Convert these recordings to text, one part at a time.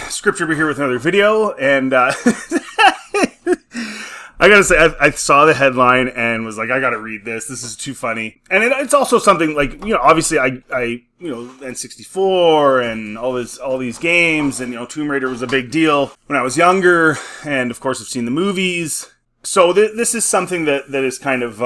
Scripture here with another video, and I gotta say, I saw the headline and was like, I gotta read this. This is too funny. And it's also something like, obviously I N64 and all these games, and Tomb Raider was a big deal when I was younger, and of course I've seen the movies. So this is something that is kind of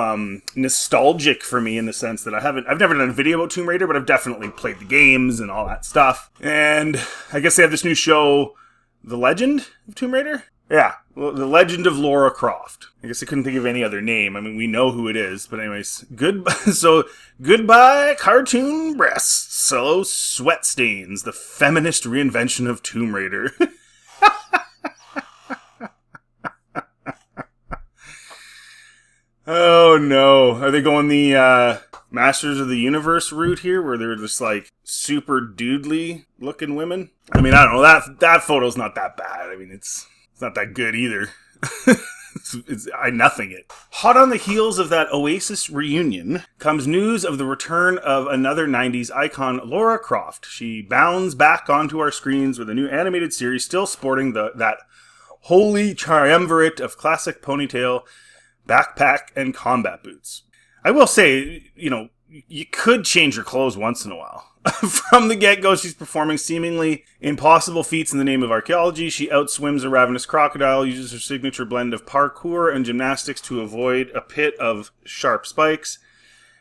nostalgic for me in the sense that I've never done a video about Tomb Raider, but I've definitely played the games and all that stuff. And I guess they have this new show, The Legend of Tomb Raider? Yeah, well, The Legend of Lara Croft. I guess I couldn't think of any other name. I mean, we know who it is, but anyways, goodbye cartoon breasts, hello sweat stains, the feminist reinvention of Tomb Raider. Oh no, are they going the Masters of the Universe route here, where they're just like super doodly looking women? I mean, I don't know, that photo's not that bad. I mean, it's not that good either. I nothing it. Hot on the heels of that Oasis reunion comes news of the return of another 90s icon, Lara Croft. She bounds back onto our screens with a new animated series, still sporting that holy triumvirate of classic ponytail, backpack, and combat boots. I will say, you could change your clothes once in a while. From the get-go, she's performing seemingly impossible feats in the name of archaeology. She outswims a ravenous crocodile, uses her signature blend of parkour and gymnastics to avoid a pit of sharp spikes.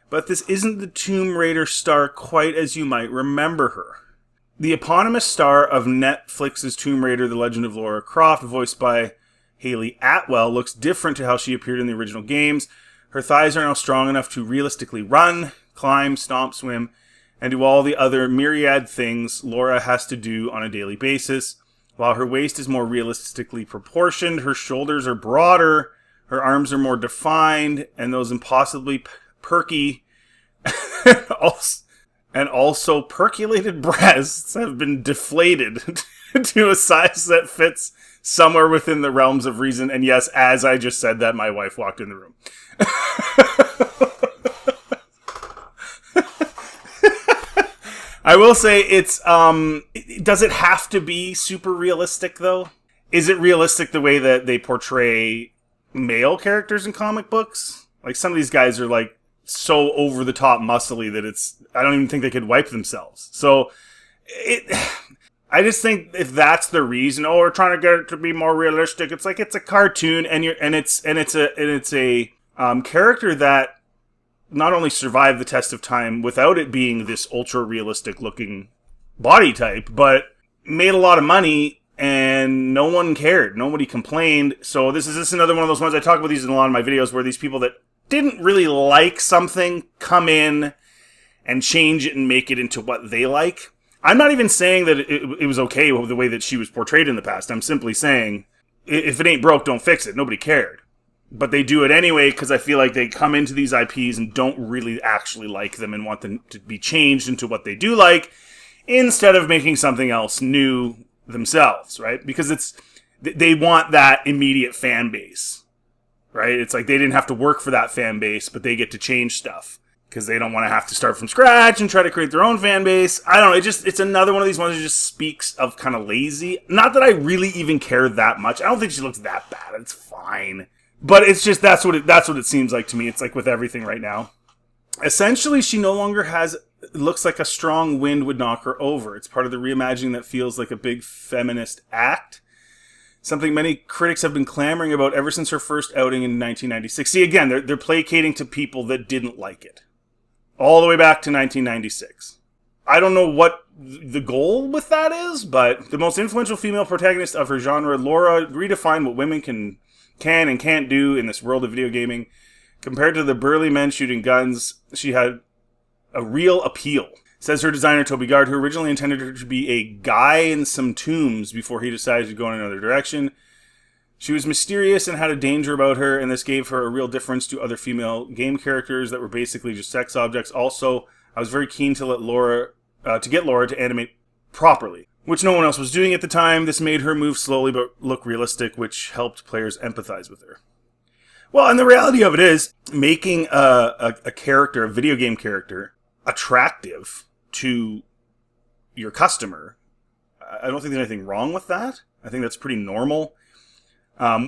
But this isn't the Tomb Raider star quite as you might remember her. The eponymous star of Netflix's Tomb Raider, The Legend of Lara Croft, voiced by Hayley Atwell, looks different to how she appeared in the original games. Her thighs are now strong enough to realistically run, climb, stomp, swim, and do all the other myriad things Lara has to do on a daily basis. While her waist is more realistically proportioned, her shoulders are broader, her arms are more defined, and those impossibly perky and also percolated breasts have been deflated to a size that fits somewhere within the realms of reason. And yes, as I just said that, my wife walked in the room. I will say does it have to be super realistic though? Is it realistic the way that they portray male characters in comic books? Like some of these guys are like so over the top muscly that I don't even think they could wipe themselves. So I just think if that's the reason, we're trying to get it to be more realistic. It's like it's a cartoon, and it's a character that not only survived the test of time without it being this ultra realistic looking body type, but made a lot of money, and no one cared, nobody complained. So this is another one of those ones. I talk about these in a lot of my videos where these people that didn't really like something come in and change it and make it into what they like. I'm not even saying that it was okay with the way that she was portrayed in the past. I'm simply saying, if it ain't broke, don't fix it. Nobody cared. But they do it anyway because I feel like they come into these IPs and don't really actually like them and want them to be changed into what they do like instead of making something else new themselves, right? Because they want that immediate fan base, right? It's like they didn't have to work for that fan base, but they get to change stuff because they don't want to have to start from scratch and try to create their own fan base. I don't know. It's another one of these ones that just speaks of kind of lazy. Not that I really even care that much. I don't think she looks that bad. It's fine. But it's just, that's what it seems like to me. It's like with everything right now. Essentially, she no longer looks like a strong wind would knock her over. It's part of the reimagining that feels like a big feminist act. Something many critics have been clamoring about ever since her first outing in 1996. See, again, they're placating to people that didn't like it. All the way back to 1996. I don't know what the goal with that is, but the most influential female protagonist of her genre, Lara, redefined what women can and can't do in this world of video gaming. Compared to the burly men shooting guns, she had a real appeal. Says her designer, Toby Gard, who originally intended her to be a guy in some tombs before he decided to go in another direction. She was mysterious and had a danger about her, and this gave her a real difference to other female game characters that were basically just sex objects. Also, I was very keen to get Lara to animate properly, which no one else was doing at the time. This made her move slowly but look realistic, which helped players empathize with her. Well, and the reality of it is, making a character, a video game character, attractive to your customer, I don't think there's anything wrong with that. I think that's pretty normal.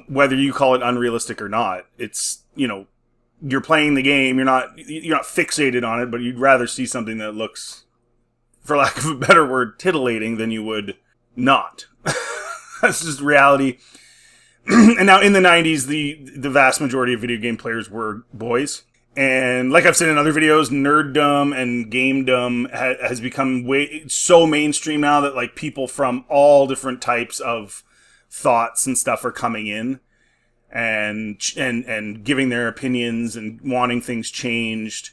Whether you call it unrealistic or not, it's, you're playing the game. You're not fixated on it, but you'd rather see something that looks, for lack of a better word, titillating than you would not. That's just reality. And now in the 90s, the vast majority of video game players were boys. And like I've said in other videos, nerddom and gamedom has become so mainstream now that like people from all different types of thoughts and stuff are coming in and giving their opinions and wanting things changed.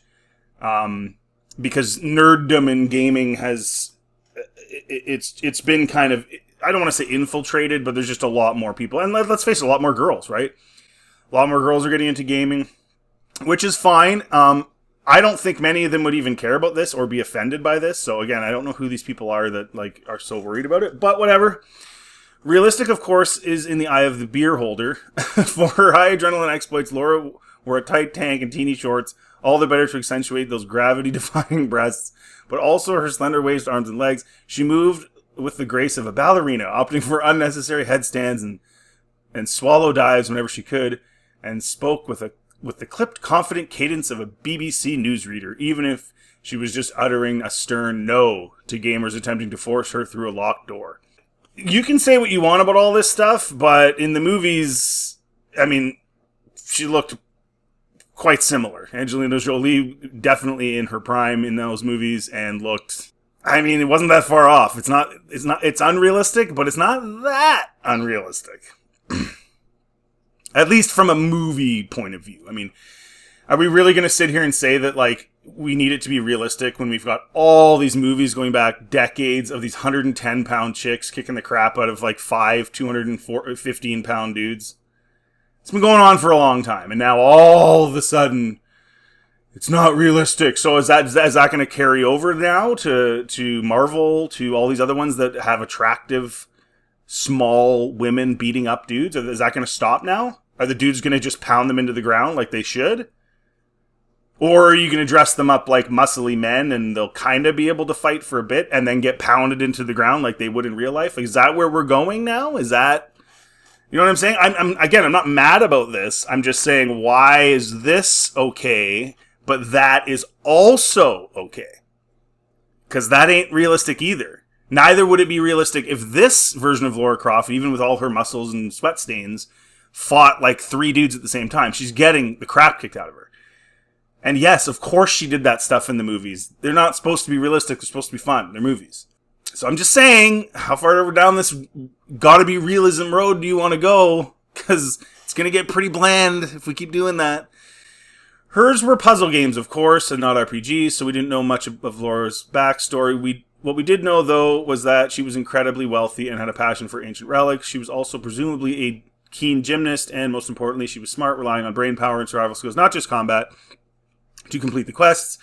Because nerddom and gaming it's been kind of, I don't want to say infiltrated, but there's just a lot more people. And let's face it, a lot more girls, right? A lot more girls are getting into gaming, which is fine. I don't think many of them would even care about this or be offended by this. So again, I don't know who these people are that like are so worried about it, but whatever. Realistic, of course, is in the eye of the beer holder. For her high adrenaline exploits, Laura wore a tight tank and teeny shorts, all the better to accentuate those gravity-defying breasts, but also her slender waist, arms, and legs. She moved with the grace of a ballerina, opting for unnecessary headstands and swallow dives whenever she could, and spoke with the clipped, confident cadence of a BBC newsreader, even if she was just uttering a stern no to gamers attempting to force her through a locked door. You can say what you want about all this stuff, but in the movies, I mean, she looked quite similar. Angelina Jolie definitely in her prime in those movies and looked, I mean, it wasn't that far off. It's unrealistic, but it's not that unrealistic. At least from a movie point of view. I mean, are we really going to sit here and say that, like, we need it to be realistic when we've got all these movies going back decades of these 110-pound chicks kicking the crap out of, like, 215-pound dudes? It's been going on for a long time, and now all of a sudden, it's not realistic. So is that going to carry over now to Marvel, to all these other ones that have attractive, small women beating up dudes? Is that going to stop now? Are the dudes going to just pound them into the ground like they should? Or are you going to dress them up like muscly men and they'll kind of be able to fight for a bit and then get pounded into the ground like they would in real life? Like, is that where we're going now? Is that... You know what I'm saying? I'm not mad about this. I'm just saying, why is this okay, but that is also okay? Because that ain't realistic either. Neither would it be realistic if this version of Lara Croft, even with all her muscles and sweat stains, fought like 3 dudes at the same time. She's getting the crap kicked out of her. And yes, of course she did that stuff in the movies. They're not supposed to be realistic. They're supposed to be fun. They're movies. So I'm just saying, how far down this gotta be realism road do you want to go? Because it's going to get pretty bland if we keep doing that. Hers were puzzle games, of course, and not RPGs, so we didn't know much of Laura's backstory. What we did know, though, was that she was incredibly wealthy and had a passion for ancient relics. She was also presumably a keen gymnast, and most importantly, she was smart, relying on brain power and survival skills, not just combat, to complete the quests.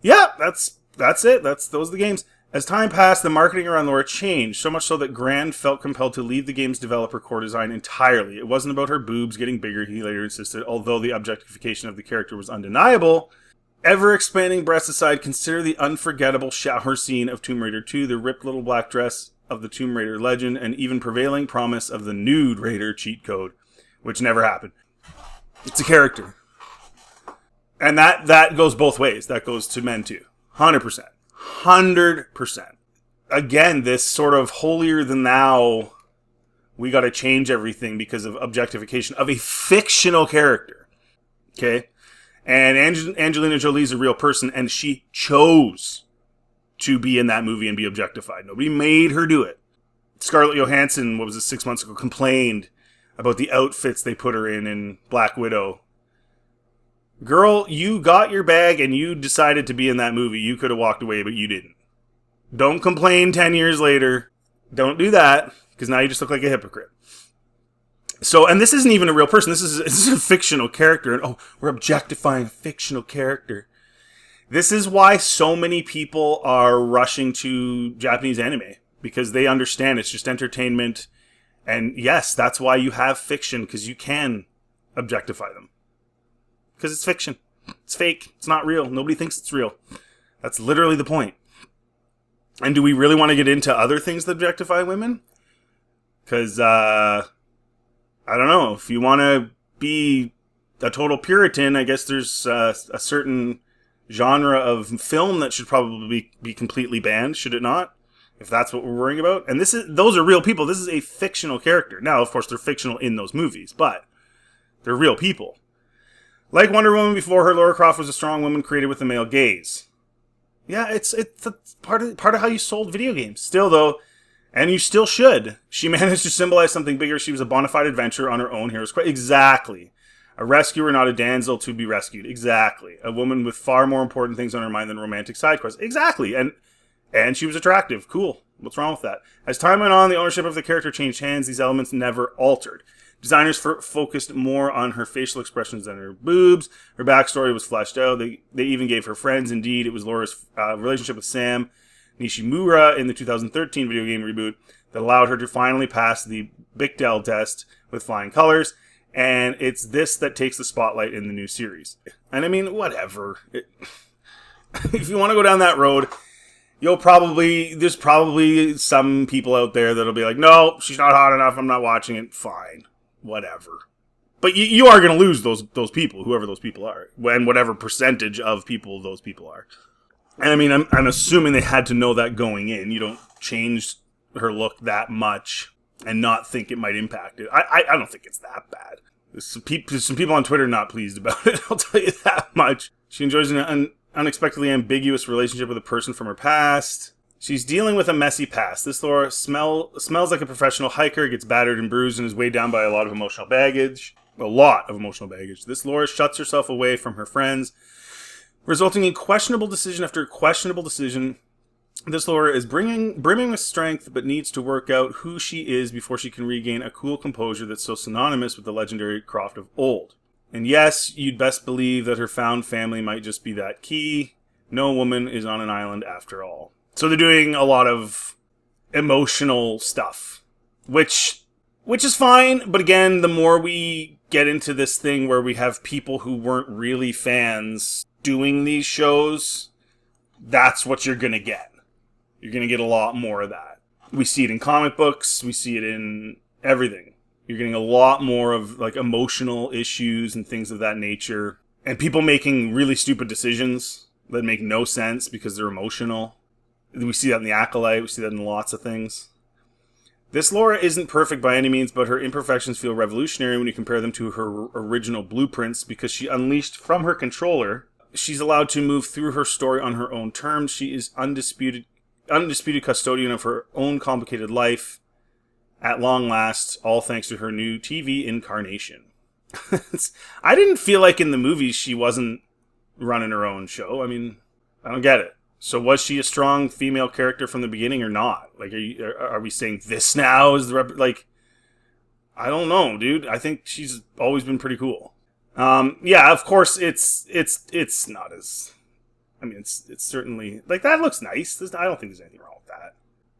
Yeah, that's it. Those are the games. As time passed, the marketing around Lara changed, so much so that Grand felt compelled to leave the game's developer core design entirely. It wasn't about her boobs getting bigger, he later insisted, although the objectification of the character was undeniable. Ever-expanding breasts aside, consider the unforgettable shower scene of Tomb Raider 2, the ripped little black dress of the Tomb Raider legend, and even prevailing promise of the nude Raider cheat code, which never happened. It's a character. And that goes both ways. That goes to men too. 100%. 100%. Again, this sort of holier than thou, we gotta change everything because of objectification of a fictional character. Okay? And Angelina Jolie's a real person, and she chose to be in that movie and be objectified. Nobody made her do it. Scarlett Johansson, 6 months ago, complained about the outfits they put her in Black Widow. Girl, you got your bag and you decided to be in that movie. You could have walked away, but you didn't. Don't complain 10 years later. Don't do that, because now you just look like a hypocrite. So, and this isn't even a real person. This is a fictional character. And, we're objectifying a fictional character. This is why so many people are rushing to Japanese anime, because they understand it's just entertainment. And yes, that's why you have fiction, because you can objectify them. Because it's fiction. It's fake. It's not real. Nobody thinks it's real. That's literally the point. And do we really want to get into other things that objectify women? Because, I don't know. If you want to be a total Puritan, I guess there's a certain genre of film that should probably be completely banned, should it not? If that's what we're worrying about. And those are real people. This is a fictional character. Now, of course, they're fictional in those movies, but they're real people. Like Wonder Woman before her, Lara Croft was a strong woman created with a male gaze. Yeah, it's part of how you sold video games. Still, though, and you still should, she managed to symbolize something bigger. She was a bona fide adventurer on her own hero's quest. Exactly. A rescuer, not a damsel to be rescued. Exactly. A woman with far more important things on her mind than romantic side quests. Exactly. And she was attractive. Cool. What's wrong with that? As time went on, the ownership of the character changed hands. These elements never altered. Designers focused more on her facial expressions than her boobs. Her backstory was fleshed out. They even gave her friends. Indeed, it was Laura's relationship with Sam Nishimura in the 2013 video game reboot that allowed her to finally pass the Bechdel test with flying colors. And it's this that takes the spotlight in the new series. And I mean, whatever. If you want to go down that road, there's probably some people out there that'll be like, no, she's not hot enough, I'm not watching it. Fine. Whatever. But you are going to lose those people, whoever those people are, and whatever percentage of people those people are. And I mean, I'm assuming they had to know that going in. You don't change her look that much and not think it might impact it. I don't think it's that bad. There's some people on Twitter not pleased about it, I'll tell you that much. She enjoys an unexpectedly ambiguous relationship with a person from her past. She's dealing with a messy past. This Laura smells like a professional hiker, gets battered and bruised, and is weighed down by a lot of emotional baggage. A lot of emotional baggage. This Laura shuts herself away from her friends, resulting in questionable decision after questionable decision. This Laura is brimming with strength, but needs to work out who she is before she can regain a cool composure that's so synonymous with the legendary Croft of old. And yes, you'd best believe that her found family might just be that key. No woman is on an island after all. So they're doing a lot of emotional stuff, which is fine. But again, the more we get into this thing where we have people who weren't really fans doing these shows, that's what you're going to get. You're going to get a lot more of that. We see it in comic books. We see it in everything. You're getting a lot more of like emotional issues and things of that nature. And people making really stupid decisions that make no sense because they're emotional. We see that in The Acolyte. We see that in lots of things. This Laura isn't perfect by any means, but her imperfections feel revolutionary when you compare them to her original blueprints because she unleashed from her controller. She's allowed to move through her story on her own terms. She is undisputed custodian of her own complicated life. At long last, all thanks to her new TV incarnation. I didn't feel like in the movies she wasn't running her own show. I mean, I don't get it. So was she a strong female character from the beginning or not? Like, are we saying this now is the like? I don't know, dude. I think she's always been pretty cool. Yeah, of course it's not as. I mean, it's certainly like that looks nice. I don't think there's anything wrong with that.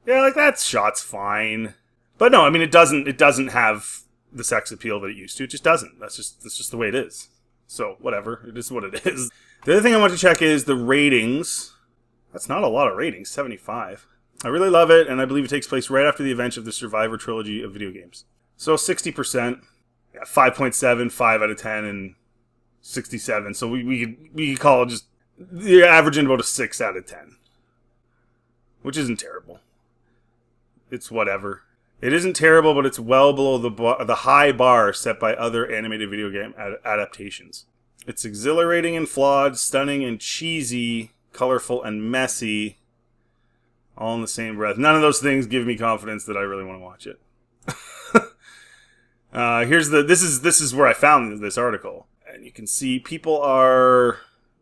Yeah, like that shot's fine. But no, I mean it doesn't have the sex appeal that it used to. It just doesn't. That's just the way it is. So whatever, it is what it is. The other thing I want to check is the ratings. That's not a lot of ratings, 75. I really love it, and I believe it takes place right after the events of the Survivor trilogy of video games. So 60%, 5.7, 5 out of 10, and 67. So we could call it just, you're averaging about a 6 out of 10. Which isn't terrible. It's whatever. It isn't terrible, but it's well below the high bar set by other animated video game adaptations. It's exhilarating and flawed, stunning and cheesy, colorful and messy, all in the same breath. None of those things give me confidence that I really want to watch it. This is where I found this article, and you can see people are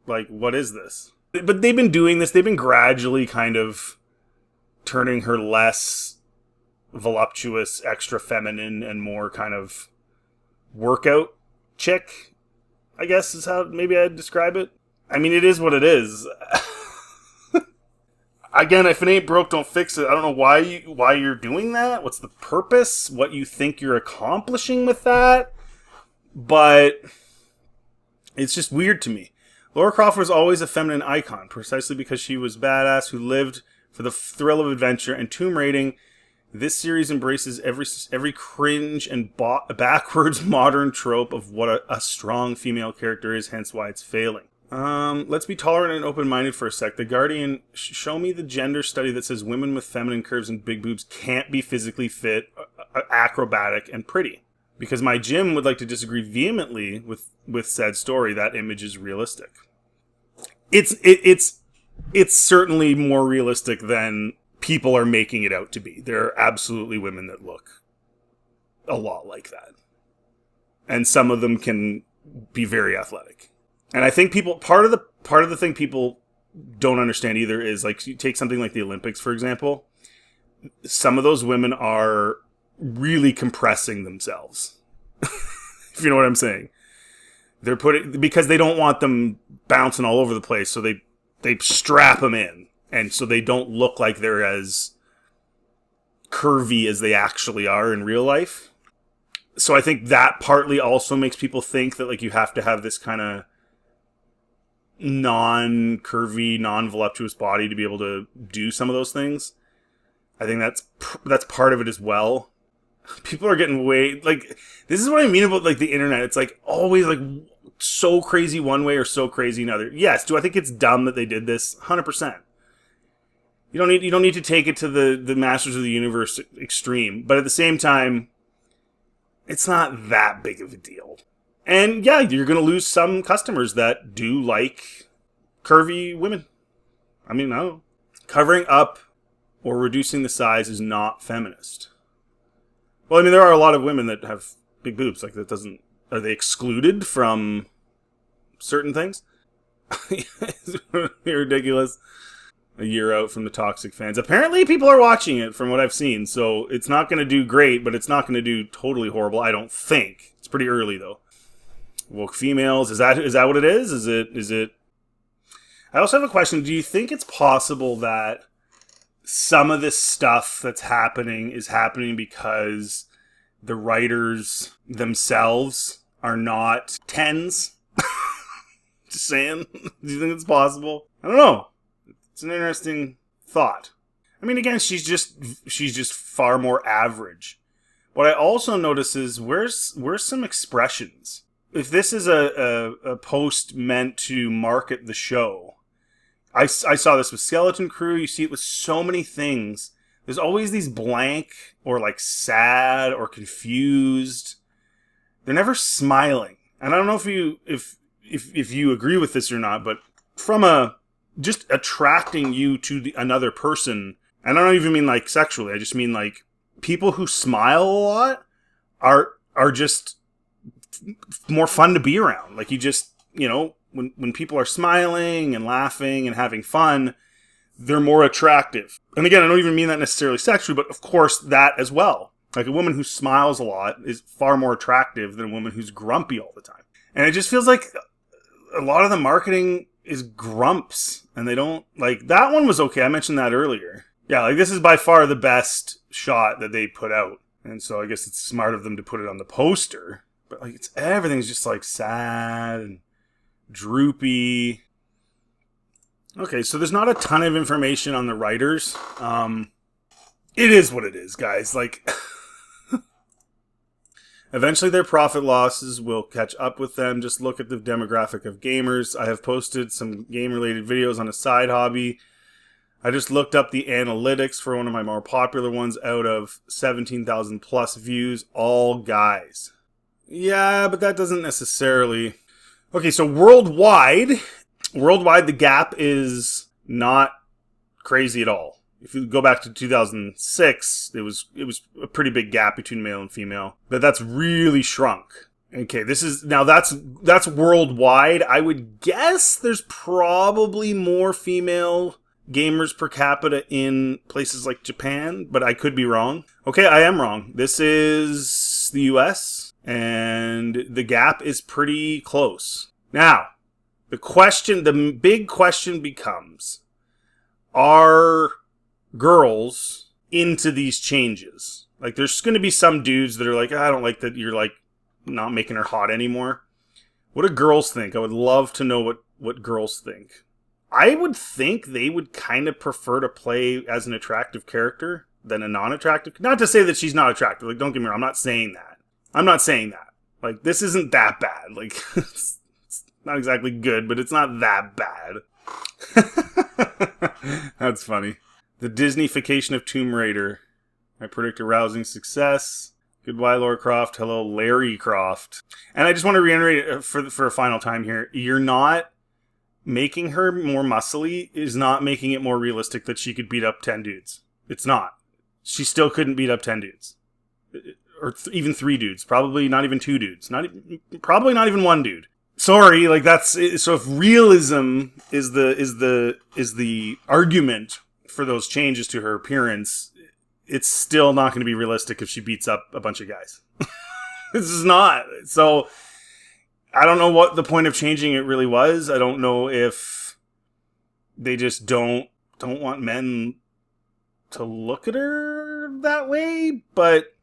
like, "What is this?" But they've been doing this. They've been gradually kind of turning her less voluptuous, extra feminine, and more kind of workout chick, I guess is how maybe I'd describe it. I mean, it is what it is. Again, if it ain't broke, don't fix it. I don't know why you're doing that. What's the purpose? What you think you're accomplishing with that? But it's just weird to me. Lara Croft was always a feminine icon, precisely because she was badass who lived For the thrill of adventure and tomb raiding, this series embraces every cringe and backwards modern trope of what a strong female character is, hence why it's failing. Let's be tolerant and open-minded for a sec. The Guardian, show me the gender study that says women with feminine curves and big boobs can't be physically fit, acrobatic, and pretty. Because my gym would like to disagree vehemently with said story. That image is realistic. It's certainly more realistic than people are making it out to be. There are absolutely women that look a lot like that. And some of them can be very athletic. And I think part of the thing people don't understand either is, like, you take something like the Olympics, for example. Some of those women are really compressing themselves. If you know what I'm saying. They're because they don't want them bouncing all over the place, so they strap them in, and so they don't look like they're as curvy as they actually are in real life. So I think that partly also makes people think that, like, you have to have this kind of non-curvy, non-voluptuous body to be able to do some of those things. I think that's part of it as well. People are getting like, this is what I mean about, like, the internet. It's, like, always, like, so crazy one way or so crazy another. Yes, do I think it's dumb that they did this? 100%. You don't need to take it to the Masters of the Universe extreme. But at the same time, it's not that big of a deal. And yeah, you're going to lose some customers that do like curvy women. I mean, no. Covering up or reducing the size is not feminist. Well, I mean, there are a lot of women that have big boobs. Like, that doesn't... Are they excluded from certain things? Ridiculous. A year out from the toxic fans. Apparently, people are watching it from what I've seen. So, it's not going to do great, but it's not going to do totally horrible, I don't think. It's pretty early, though. Woke females. Is that what it is? Is it... I also have a question. Do you think it's possible that some of this stuff that's happening is happening because the writers themselves are not 10s? Just saying. Do you think it's possible? I don't know. It's an interesting thought. I mean, again, she's just far more average. What I also notice is where's some expressions. If this is a post meant to market the show, I saw this with Skeleton Crew. You see it with so many things. There's always these blank or, like, sad or confused. They're never smiling. And I don't know if you agree with this or not, but from just attracting you to another person, and I don't even mean, like, sexually. I just mean, like, people who smile a lot are just more fun to be around. Like, you just, you know, when people are smiling and laughing and having fun, they're more attractive. And again, I don't even mean that necessarily sexually, but of course that as well. Like, a woman who smiles a lot is far more attractive than a woman who's grumpy all the time. And it just feels like a lot of the marketing is grumps, and they don't, like, that one was okay. I mentioned that earlier. Yeah, like, this is by far the best shot that they put out. And so I guess it's smart of them to put it on the poster. But, like, everything's just, like, sad and droopy. Okay, so there's not a ton of information on the writers. It is what it is, guys. Like, eventually their profit losses will catch up with them. Just look at the demographic of gamers. I have posted some game-related videos on a side hobby. I just looked up the analytics for one of my more popular ones. Out of 17,000 plus views, all guys. Yeah, but that doesn't necessarily... Okay, so worldwide, the gap is not crazy at all. If you go back to 2006, it was a pretty big gap between male and female, but that's really shrunk. Okay, that's worldwide. I would guess there's probably more female gamers per capita in places like Japan, but I could be wrong. Okay, I am wrong. This is the US, and the gap is pretty close. Now, the big question becomes, are girls into these changes? Like, there's going to be some dudes that are like, I don't like that you're, like, not making her hot anymore. What do girls think? I would love to know what girls think. I would think they would kind of prefer to play as an attractive character than a non-attractive. Not to say that she's not attractive. Like, don't get me wrong. I'm not saying that. Like, this isn't that bad. Like, it's not exactly good, but it's not that bad. That's funny. The Disneyfication of Tomb Raider. I predict a rousing success. Goodbye, Lara Croft. Hello, Larry Croft. And I just want to reiterate for a final time here. You're not making her more muscly is not making it more realistic that she could beat up 10 dudes. It's not. She still couldn't beat up 10 dudes. Or even 3 dudes. Probably not even 2 dudes. Probably not even 1 dude. Sorry, like that's so. If realism is the argument for those changes to her appearance, it's still not going to be realistic if she beats up a bunch of guys. This is not. So I don't know what the point of changing it really was. I don't know if they just don't want men to look at her that way. But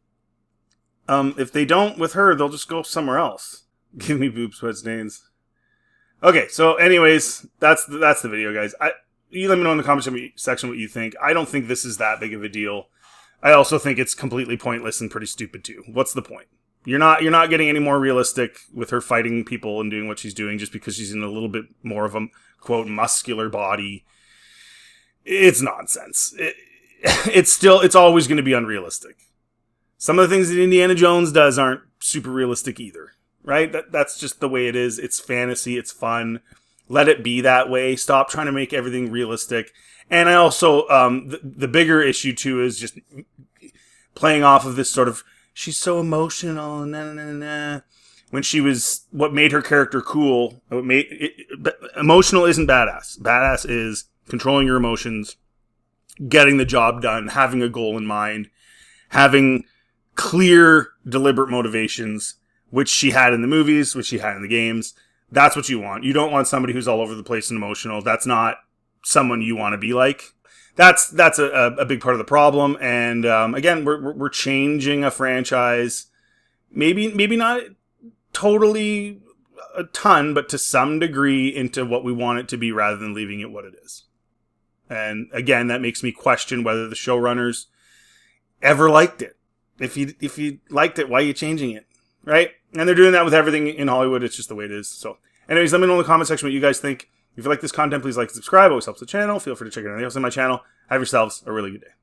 if they don't with her, they'll just go somewhere else. Give me boob sweat stains. Okay, so anyways, that's the video, guys. You let me know in the comment section what you think. I don't think this is that big of a deal. I also think it's completely pointless and pretty stupid too. What's the point? You're not getting any more realistic with her fighting people and doing what she's doing just because she's in a little bit more of a quote muscular body. It's nonsense. It's always going to be unrealistic. Some of the things that Indiana Jones does aren't super realistic either. Right? That's just the way it is. It's fantasy. It's fun. Let it be that way. Stop trying to make everything realistic. And I also, the bigger issue too is just playing off of this sort of, she's so emotional, when she was, what made her character cool, emotional isn't badass. Badass is controlling your emotions, getting the job done, having a goal in mind, having clear, deliberate motivations, which she had in the movies, which she had in the games. That's what you want. You don't want somebody who's all over the place and emotional. That's not someone you want to be like. That's a big part of the problem. And again, we're changing a franchise. Maybe not totally a ton, but to some degree into what we want it to be rather than leaving it what it is. And again, that makes me question whether the showrunners ever liked it. If you liked it, why are you changing it? Right? And they're doing that with everything in Hollywood. It's just the way it is. So anyways, let me know in the comment section what you guys think. If you like this content, please like and subscribe. It always helps the channel. Feel free to check out anything else on my channel. Have yourselves a really good day.